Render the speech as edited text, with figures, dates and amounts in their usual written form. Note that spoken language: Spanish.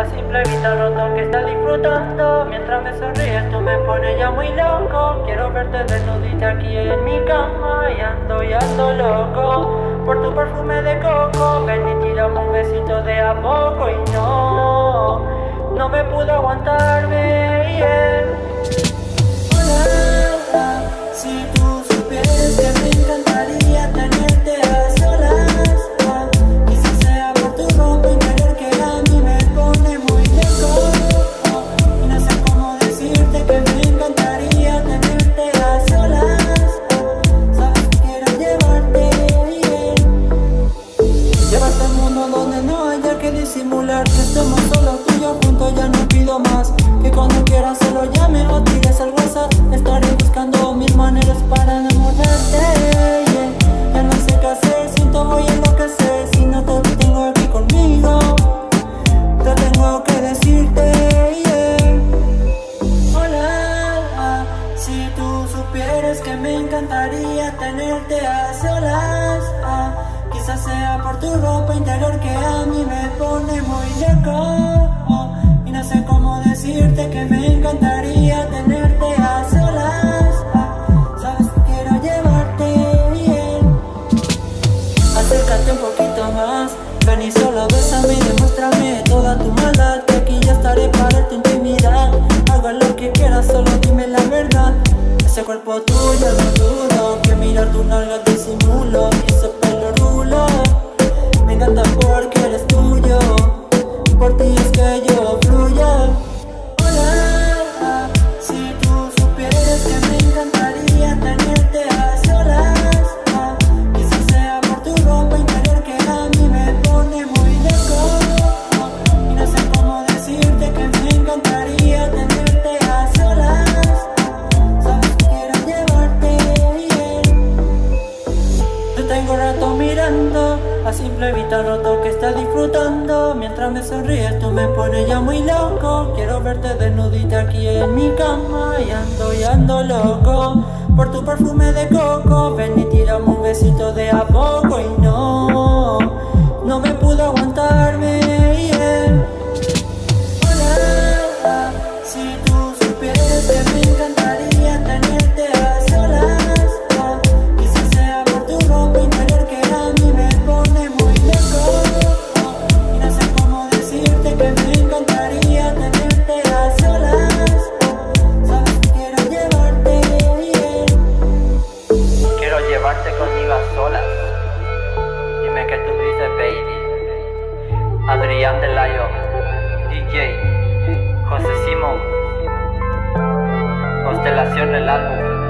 A simple vista noto que estás disfrutando. Mientras me sonríes tú me pones ya muy loco. Quiero verte desnudita aquí en mi cama. Y ando loco por tu perfume de coco. Ven y tirame un besito de a poco. Y no me puedo aguantarme, yeah. Hola, si tú supieras que me encantaría tenerte a solas, quizás sea por tu ropa interior que a mí me pone muy loco. Y no sé cómo decirte que me encantaría tenerte a solas. Sabes que quiero llevarte llevarte al mundo donde no haya que disimular, que estemos solo tú y yo juntos, ya no pido más. Que cuando quieras se lo llame o tires al WhatsApp. Estaré buscando mil maneras para enamorarte, yeah. Ya no sé qué hacer, siento voy a enloquecer. Si no te tengo aquí conmigo, te tengo que decirte, yeah. Hola, si tú supieras que me encantaría tenerte a solas, quizás sea por tu ropa interior que a mí me pone muy loco. Y no sé cómo decirte que me encantaría tenerte a solas. Sabes que quiero llevarte bien. Acércate un poquito más, ven y solo bésame y demuéstrame toda tu maldad. Que aquí ya estaré para tu intimidad. Haga lo que quieras, solo dime la verdad. Ese cuerpo tuyo no dudo, que mirar tu nalga disimulo. Y ese pelo rulo me encanta porque eres tuyo. Por ti es que yo fluyo. Hola, si tú supieras que me encantaría tenerte a solas, quizás sea por tu ropa interior que a mí me pone muy loco. Y no sé cómo decirte que me encantaría tenerte a solas. Sabes que quiero llevarte bien. Te tengo rato mirando, a simple vista noto que estás disfrutando. Mientras me sonríes tú me pones ya muy loco. Quiero verte desnudita aquí en mi cama. Y ando loco por tu perfume de coco. Ven y tirame un besito de a poco. Y no me puedo aguantarme, yeah. Hola, si tú supieras que me encantaría tenerte a solas, quizás sea por tu ropa interior que a mí me pone muy loco. Y no sé cómo decirte que me encantaría tenerte a solas. Sabes que quiero llevarte bien. Quiero llevarte conmigo a solas. Dime qué tú dices, baby. Adrián de Layo, DJ José Simón. Constelación el álbum.